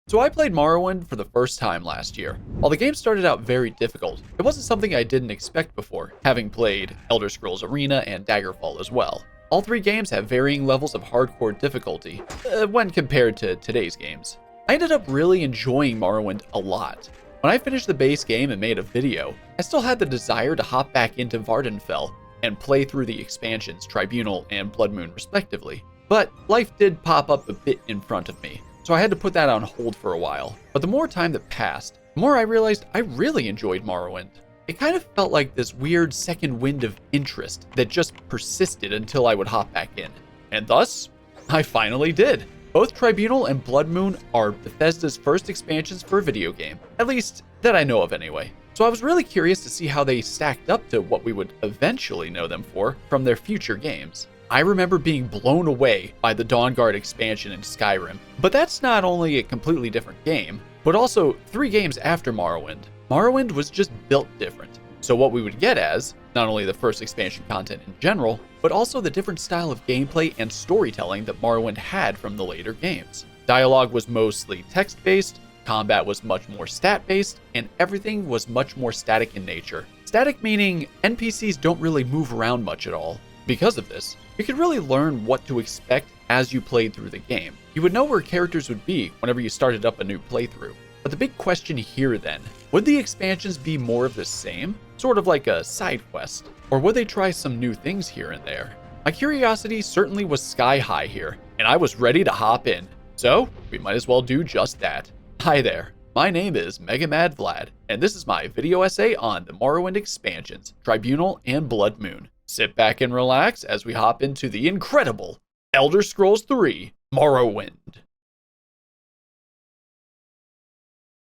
So I played Morrowind for the first time last year. While the game started out very difficult, it wasn't something I didn't expect before, having played Elder Scrolls Arena and Daggerfall as well. All three games have varying levels of hardcore difficulty when compared to today's games. I ended up really enjoying Morrowind a lot. When I finished the base game and made a video, I still had the desire to hop back into Vvardenfell and play through the expansions Tribunal and Bloodmoon respectively. But life did pop up a bit in front of me, so I had to put that on hold for a while. But the more time that passed, the more I realized I really enjoyed Morrowind. It kind of felt like this weird second wind of interest that just persisted until I would hop back in. And thus, I finally did. Both Tribunal and Bloodmoon are Bethesda's first expansions for a video game, at least that I know of anyway. So I was really curious to see how they stacked up to what we would eventually know them for from their future games. I remember being blown away by the Dawnguard expansion in Skyrim, but that's not only a completely different game, but also 3 games after Morrowind. Morrowind was just built different, so what we would get as, not only the first expansion content in general, but also the different style of gameplay and storytelling that Morrowind had from the later games. Dialogue was mostly text-based, combat was much more stat-based, and everything was much more static in nature. Static meaning NPCs don't really move around much at all. Because of this, you could really learn what to expect as you played through the game. You would know where characters would be whenever you started up a new playthrough. But the big question here then, would the expansions be more of the same? Sort of like a side quest? Or would they try some new things here and there? My curiosity certainly was sky high here, and I was ready to hop in. So, we might as well do just that. Hi there, my name is MegaMadVlad, and this is my video essay on the Morrowind expansions, Tribunal and Bloodmoon. Sit back and relax as we hop into the incredible Elder Scrolls 3 Morrowind.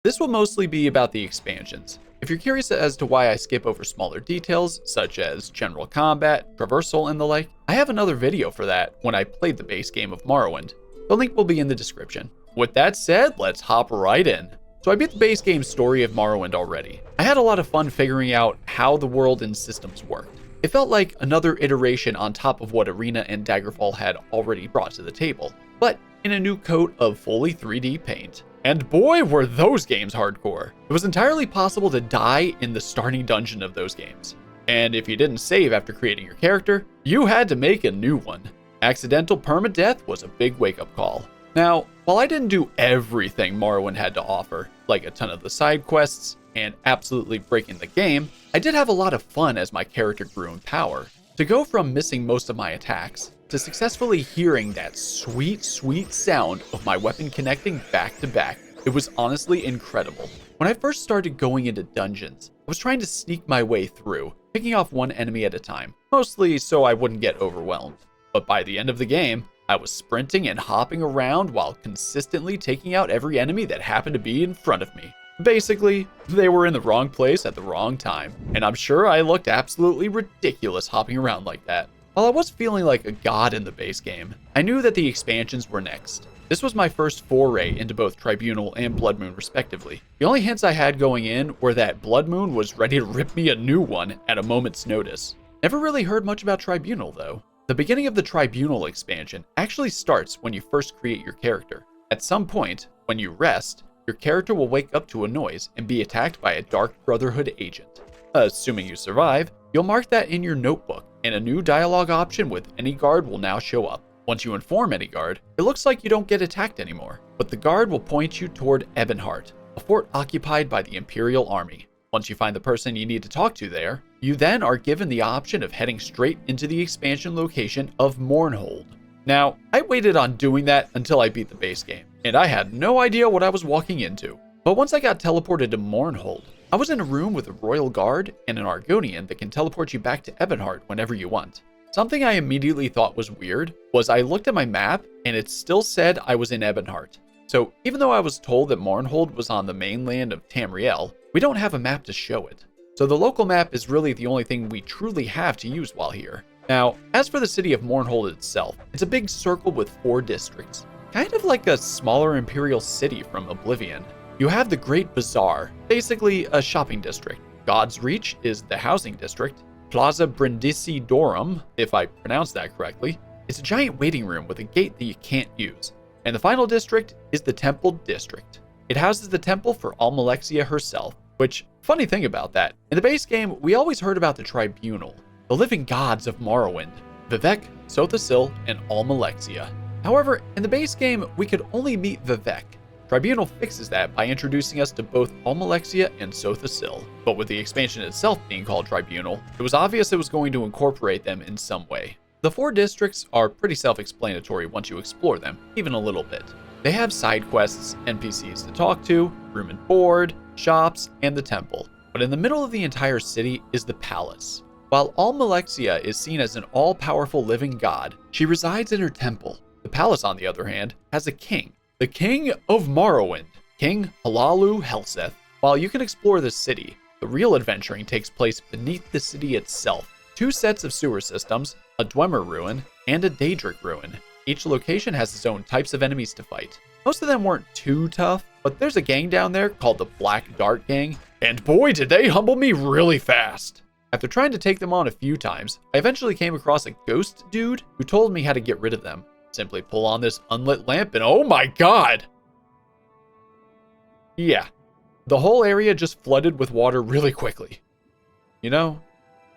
This will mostly be about the expansions. If you're curious as to why I skip over smaller details, such as general combat, traversal, and the like, I have another video for that when I played the base game of Morrowind. The link will be in the description. With that said, let's hop right in. So I beat the base game story of Morrowind already. I had a lot of fun figuring out how the world and systems worked. It felt like another iteration on top of what Arena and Daggerfall had already brought to the table, but in a new coat of fully 3D paint. And boy, were those games hardcore. It was entirely possible to die in the starting dungeon of those games. And if you didn't save after creating your character, you had to make a new one. Accidental permadeath was a big wake-up call. Now, while I didn't do everything Morrowind had to offer, like a ton of the side quests and absolutely breaking the game, I did have a lot of fun as my character grew in power. To go from missing most of my attacks to successfully hearing that sweet, sweet sound of my weapon connecting back to back, it was honestly incredible. When I first started going into dungeons, I was trying to sneak my way through, picking off one enemy at a time, mostly so I wouldn't get overwhelmed. But by the end of the game, I was sprinting and hopping around while consistently taking out every enemy that happened to be in front of me. Basically, they were in the wrong place at the wrong time, and I'm sure I looked absolutely ridiculous hopping around like that. While I was feeling like a god in the base game, I knew that the expansions were next. This was my first foray into both Tribunal and Bloodmoon respectively. The only hints I had going in were that Bloodmoon was ready to rip me a new one at a moment's notice. Never really heard much about Tribunal though. The beginning of the Tribunal expansion actually starts when you first create your character. At some point, when you rest, your character will wake up to a noise and be attacked by a Dark Brotherhood agent. Assuming you survive, you'll mark that in your notebook, and a new dialogue option with any guard will now show up. Once you inform any guard, it looks like you don't get attacked anymore, but the guard will point you toward Ebonheart, a fort occupied by the Imperial Army. Once you find the person you need to talk to there, you then are given the option of heading straight into the expansion location of Mournhold. Now, I waited on doing that until I beat the base game, and I had no idea what I was walking into. But once I got teleported to Mournhold, I was in a room with a royal guard and an Argonian that can teleport you back to Ebonheart whenever you want. Something I immediately thought was weird was I looked at my map and it still said I was in Ebonheart. So even though I was told that Mournhold was on the mainland of Tamriel, we don't have a map to show it. So the local map is really the only thing we truly have to use while here. Now, as for the city of Mournhold itself, it's a big circle with 4 districts, kind of like a smaller imperial city from Oblivion. You have the Great Bazaar, basically a shopping district. God's Reach is the housing district. Plaza Brindisidorum, if I pronounced that correctly, is a giant waiting room with a gate that you can't use. And the final district is the Temple District. It houses the temple for Almalexia herself, which, funny thing about that, in the base game, we always heard about the Tribunal, the living gods of Morrowind, Vivec, Sothasil, and Almalexia. However, in the base game, we could only meet Vivec. Tribunal fixes that by introducing us to both Almalexia and Sothasil. But with the expansion itself being called Tribunal, it was obvious it was going to incorporate them in some way. The 4 districts are pretty self-explanatory once you explore them, even a little bit. They have side quests, NPCs to talk to, room and board, shops, and the temple. But in the middle of the entire city is the palace. While Almalexia is seen as an all-powerful living god, she resides in her temple. The palace, on the other hand, has a king, the King of Morrowind, King Halalu Helseth. While you can explore the city, the real adventuring takes place beneath the city itself. 2 sets of sewer systems, a Dwemer ruin, and a Daedric ruin. Each location has its own types of enemies to fight. Most of them weren't too tough, but there's a gang down there called the Black Dart Gang, and boy did they humble me really fast. After trying to take them on a few times, I eventually came across a ghost dude who told me how to get rid of them. Simply pull on this unlit lamp and oh my god! Yeah, the whole area just flooded with water really quickly. You know,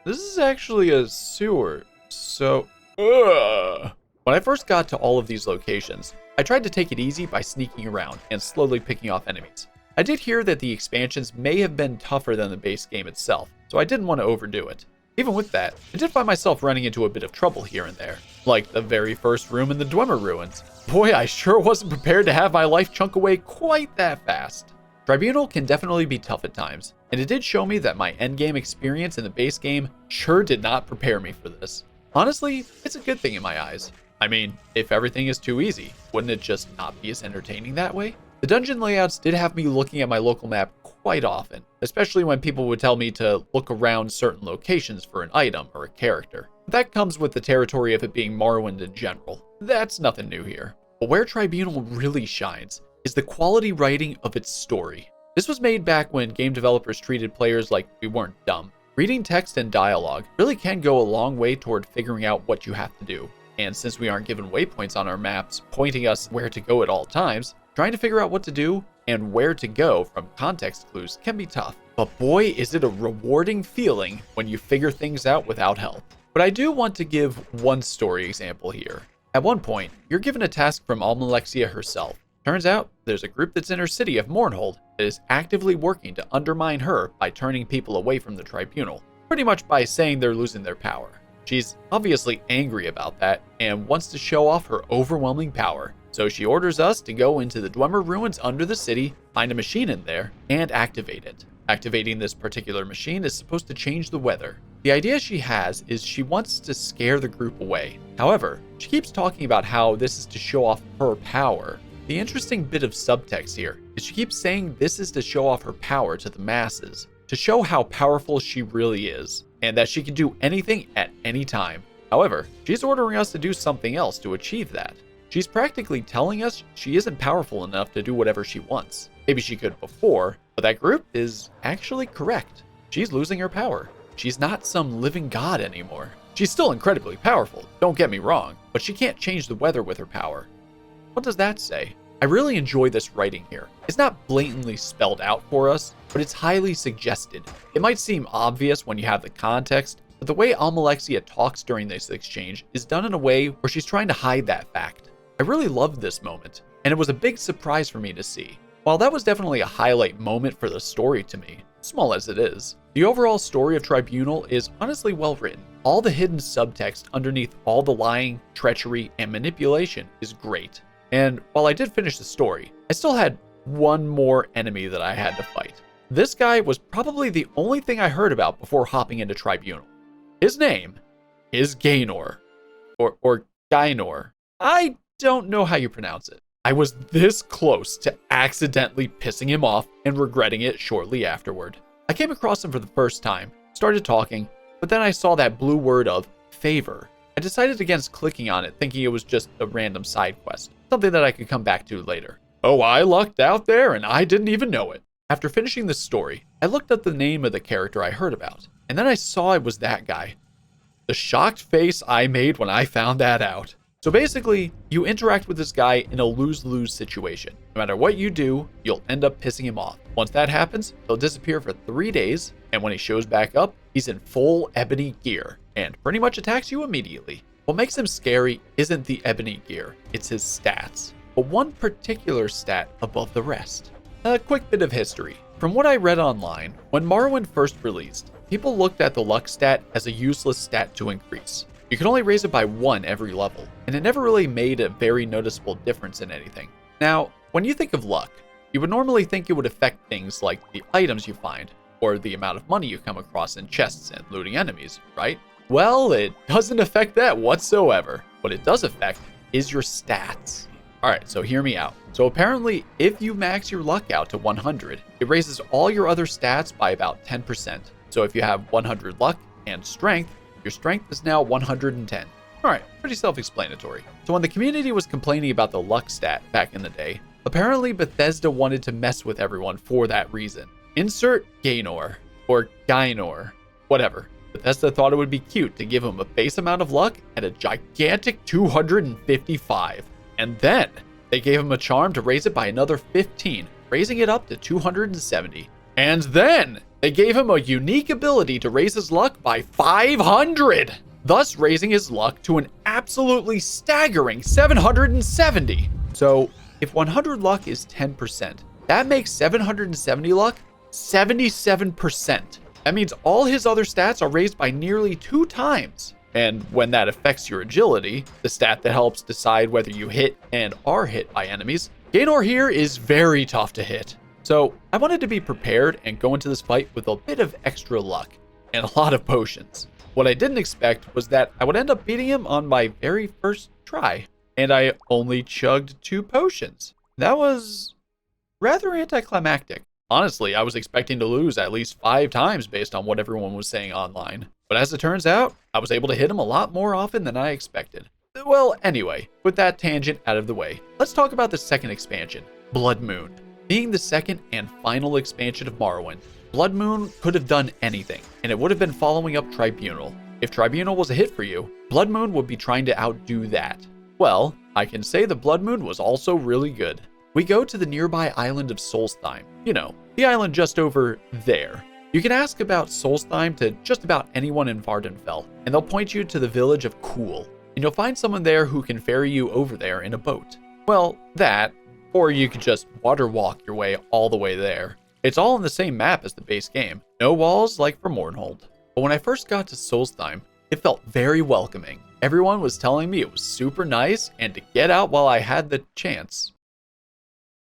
this is actually a sewer, so... When I first got to all of these locations, I tried to take it easy by sneaking around and slowly picking off enemies. I did hear that the expansions may have been tougher than the base game itself, so I didn't want to overdo it. Even with that, I did find myself running into a bit of trouble here and there, like the very first room in the Dwemer ruins. Boy, I sure wasn't prepared to have my life chunk away quite that fast. Tribunal can definitely be tough at times, and it did show me that my endgame experience in the base game sure did not prepare me for this. Honestly, it's a good thing in my eyes. I mean, if everything is too easy, wouldn't it just not be as entertaining that way? The dungeon layouts did have me looking at my local map quite often, especially when people would tell me to look around certain locations for an item or a character. That comes with the territory of it being Morrowind in general. That's nothing new here. But where Tribunal really shines is the quality writing of its story. This was made back when game developers treated players like we weren't dumb. Reading text and dialogue really can go a long way toward figuring out what you have to do. And since we aren't given waypoints on our maps pointing us where to go at all times, trying to figure out what to do and where to go from context clues can be tough. But boy, is it a rewarding feeling when you figure things out without help. But I do want to give one story example here. At one point, you're given a task from Almalexia herself. Turns out, there's a group that's in her city of Mournhold that is actively working to undermine her by turning people away from the Tribunal, pretty much by saying they're losing their power. She's obviously angry about that and wants to show off her overwhelming power. So she orders us to go into the Dwemer ruins under the city, find a machine in there, and activate it. Activating this particular machine is supposed to change the weather. The idea she has is she wants to scare the group away. However, she keeps talking about how this is to show off her power. The interesting bit of subtext here is she keeps saying this is to show off her power to the masses, to show how powerful she really is, and that she can do anything at any time. However, she's ordering us to do something else to achieve that. She's practically telling us she isn't powerful enough to do whatever she wants. Maybe she could before, but that group is actually correct. She's losing her power. She's not some living god anymore. She's still incredibly powerful, don't get me wrong, but she can't change the weather with her power. What does that say? I really enjoy this writing here. It's not blatantly spelled out for us, but it's highly suggested. It might seem obvious when you have the context, but the way Almalexia talks during this exchange is done in a way where she's trying to hide that fact. I really loved this moment, and it was a big surprise for me to see. While that was definitely a highlight moment for the story to me, small as it is, the overall story of Tribunal is honestly well written. All the hidden subtext underneath all the lying, treachery, and manipulation is great. And while I did finish the story, I still had one more enemy that I had to fight. This guy was probably the only thing I heard about before hopping into Tribunal. His name is Gaenor, or Gaenor. I don't know how you pronounce it. I was this close to accidentally pissing him off and regretting it shortly afterward. I came across him for the first time, started talking, but then I saw that blue word of favor. I decided against clicking on it, thinking it was just a random side quest, something that I could come back to later. Oh, I lucked out there and I didn't even know it. After finishing the story, I looked up the name of the character I heard about, and then I saw it was that guy. The shocked face I made when I found that out. So basically, you interact with this guy in a lose-lose situation. No matter what you do, you'll end up pissing him off. Once that happens, he'll disappear for 3 days, and when he shows back up, he's in full ebony gear, and pretty much attacks you immediately. What makes him scary isn't the ebony gear, it's his stats, but one particular stat above the rest. A quick bit of history. From what I read online, when Morrowind first released, people looked at the luck stat as a useless stat to increase. You could only raise it by 1 every level, and it never really made a very noticeable difference in anything. Now, when you think of luck, you would normally think it would affect things like the items you find, or the amount of money you come across in chests and looting enemies, right? Well, it doesn't affect that whatsoever. What it does affect is your stats. Alright, so hear me out. So apparently, if you max your luck out to 100, it raises all your other stats by about 10%. So if you have 100 luck and strength, your strength is now 110. Alright, pretty self-explanatory. So when the community was complaining about the luck stat back in the day, apparently Bethesda wanted to mess with everyone for that reason. Insert Gaenor, or Gaenor, whatever. Bethesda thought it would be cute to give him a base amount of luck and a gigantic 255. And then they gave him a charm to raise it by another 15, raising it up to 270. And then they gave him a unique ability to raise his luck by 500, thus raising his luck to an absolutely staggering 770. So if 100 luck is 10%, that makes 770 luck 77%. That means all his other stats are raised by nearly 2 times. And when that affects your agility, the stat that helps decide whether you hit and are hit by enemies, Gaenor here is very tough to hit. So I wanted to be prepared and go into this fight with a bit of extra luck and a lot of potions. What I didn't expect was that I would end up beating him on my very first try, and I only chugged 2 potions. That was rather anticlimactic. Honestly, I was expecting to lose at least 5 times based on what everyone was saying online. But as it turns out, I was able to hit him a lot more often than I expected. Well, anyway, with that tangent out of the way, let's talk about the second expansion, Bloodmoon. Being the second and final expansion of Morrowind, Bloodmoon could have done anything, and it would have been following up Tribunal. If Tribunal was a hit for you, Bloodmoon would be trying to outdo that. Well, I can say the Bloodmoon was also really good. We go to the nearby island of Solstheim. You know, the island just over there. You can ask about Solstheim to just about anyone in Vardenfell, and they'll point you to the village of Kuhl, and you'll find someone there who can ferry you over there in a boat. Well, that, or you could just water walk your way all the way there. It's all on the same map as the base game, no walls like for Mournhold. But when I first got to Solstheim, it felt very welcoming. Everyone was telling me it was super nice and to get out while I had the chance.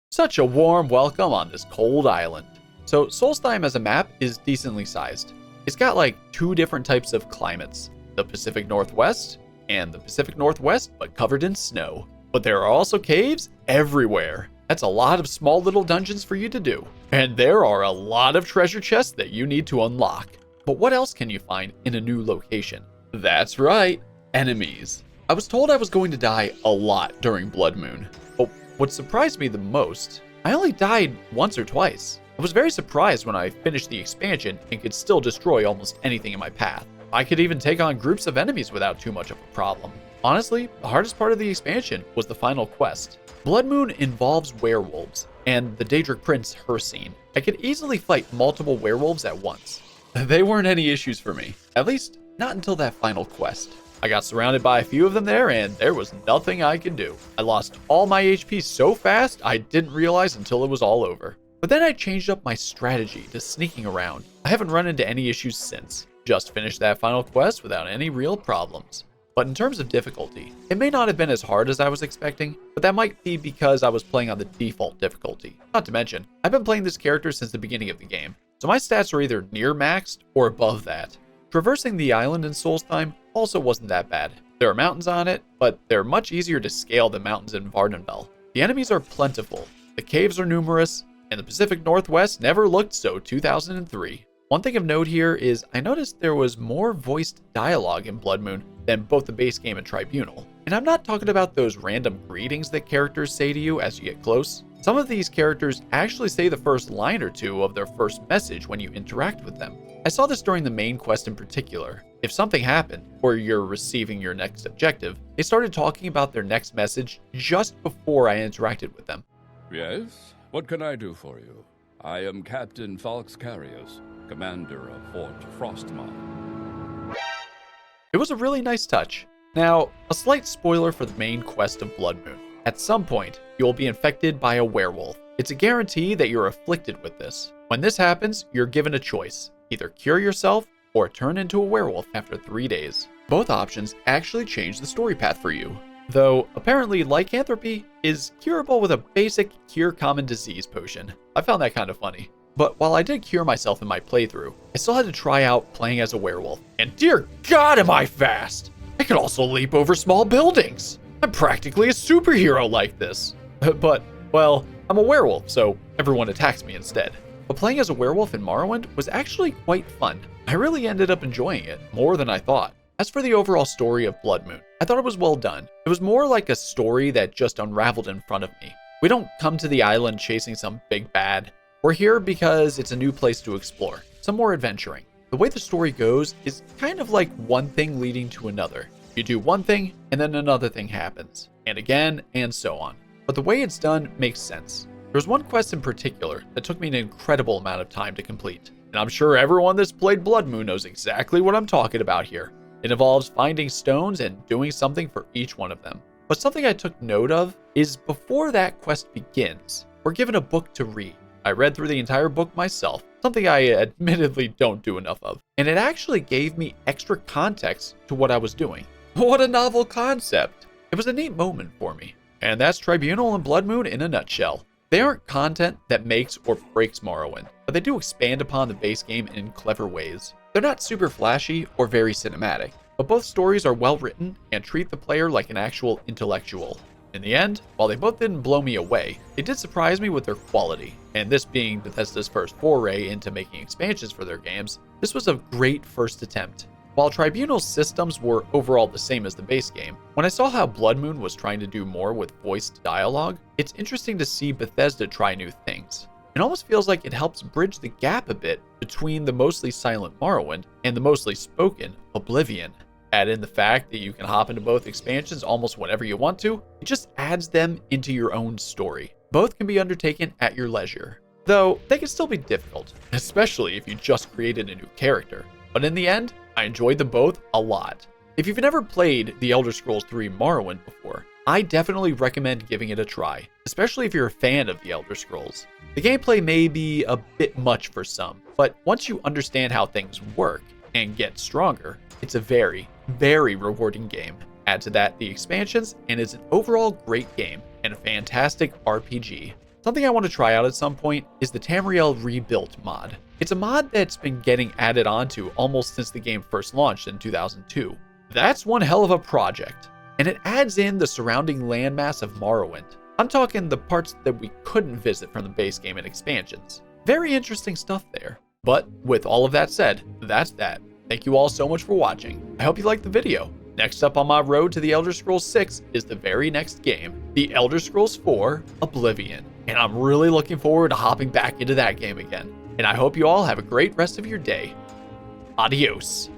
Such a warm welcome on this cold island. So Solstheim as a map is decently sized. It's got like 2 different types of climates, the Pacific Northwest and the Pacific Northwest but covered in snow. But there are also caves everywhere. That's a lot of small little dungeons for you to do. And there are a lot of treasure chests that you need to unlock. But what else can you find in a new location? That's right, enemies. I was told I was going to die a lot during Bloodmoon. But what surprised me the most, I only died once or twice. I was very surprised when I finished the expansion and could still destroy almost anything in my path. I could even take on groups of enemies without too much of a problem. Honestly, the hardest part of the expansion was the final quest. Bloodmoon involves werewolves, and the Daedric Prince Hircine. I could easily fight multiple werewolves at once. They weren't any issues for me, at least not until that final quest. I got surrounded by a few of them there, and there was nothing I could do. I lost all my HP so fast, I didn't realize until it was all over. But then I changed up my strategy to sneaking around. I haven't run into any issues since. Just finished that final quest without any real problems. But in terms of difficulty, it may not have been as hard as I was expecting, but that might be because I was playing on the default difficulty. Not to mention, I've been playing this character since the beginning of the game, so my stats are either near maxed or above that. Traversing the island in Solstheim also wasn't that bad. There are mountains on it, but they're much easier to scale than mountains in Vardenfell. The enemies are plentiful, the caves are numerous, and the Pacific Northwest never looked so 2003. One thing of note here is I noticed there was more voiced dialogue in Bloodmoon than both the base game and Tribunal. And I'm not talking about those random greetings that characters say to you as you get close. Some of these characters actually say the first line or two of their first message when you interact with them. I saw this during the main quest in particular. If something happened, or you're receiving your next objective, they started talking about their next message just before I interacted with them. Yes? What can I do for you? I am Captain Falx Carius, commander of Fort Frostmoth. It was a really nice touch. Now, a slight spoiler for the main quest of Bloodmoon. At some point, you will be infected by a werewolf. It's a guarantee that you're afflicted with this. When this happens, you're given a choice. Either cure yourself, or turn into a werewolf after 3 days. Both options actually change the story path for you. Though, apparently lycanthropy is curable with a basic cure common disease potion. I found that kind of funny. But while I did cure myself in my playthrough, I still had to try out playing as a werewolf. And dear God, am I fast! I can also leap over small buildings! I'm practically a superhero like this. But, well, I'm a werewolf, so everyone attacks me instead. But playing as a werewolf in Morrowind was actually quite fun. I really ended up enjoying it, more than I thought. As for the overall story of Bloodmoon, I thought it was well done. It was more like a story that just unraveled in front of me. We don't come to the island chasing some big bad. We're here because it's a new place to explore, some more adventuring. The way the story goes is kind of like one thing leading to another. You do one thing, and then another thing happens, and again, and so on. But the way it's done makes sense. There's one quest in particular that took me an incredible amount of time to complete, and I'm sure everyone that's played Bloodmoon knows exactly what I'm talking about here. It involves finding stones and doing something for each one of them. But something I took note of is before that quest begins, we're given a book to read. I read through the entire book myself, something I admittedly don't do enough of, and it actually gave me extra context to what I was doing. What a novel concept! It was a neat moment for me. And that's Tribunal and Bloodmoon in a nutshell. They aren't content that makes or breaks Morrowind, but they do expand upon the base game in clever ways. They're not super flashy or very cinematic, but both stories are well written and treat the player like an actual intellectual. In the end, while they both didn't blow me away, they did surprise me with their quality, and this being Bethesda's first foray into making expansions for their games, this was a great first attempt. While Tribunal's systems were overall the same as the base game, when I saw how Bloodmoon was trying to do more with voiced dialogue, it's interesting to see Bethesda try new things. It almost feels like it helps bridge the gap a bit between the mostly silent Morrowind and the mostly spoken Oblivion. Add in the fact that you can hop into both expansions almost whenever you want to, it just adds them into your own story. Both can be undertaken at your leisure, though they can still be difficult, especially if you just created a new character. But in the end, I enjoyed them both a lot. If you've never played The Elder Scrolls 3 Morrowind before, I definitely recommend giving it a try, especially if you're a fan of The Elder Scrolls. The gameplay may be a bit much for some, but once you understand how things work and get stronger, it's a very, very rewarding game. Add to that the expansions, and it's an overall great game and a fantastic RPG. Something I want to try out at some point is the Tamriel Rebuilt mod. It's a mod that's been getting added onto almost since the game first launched in 2002. That's one hell of a project, and it adds in the surrounding landmass of Morrowind. I'm talking the parts that we couldn't visit from the base game and expansions. Very interesting stuff there. But with all of that said, that's that. Thank you all so much for watching. I hope you liked the video. Next up on my road to the Elder Scrolls 6 is the very next game, the Elder Scrolls 4 Oblivion. And I'm really looking forward to hopping back into that game again. And I hope you all have a great rest of your day. Adios.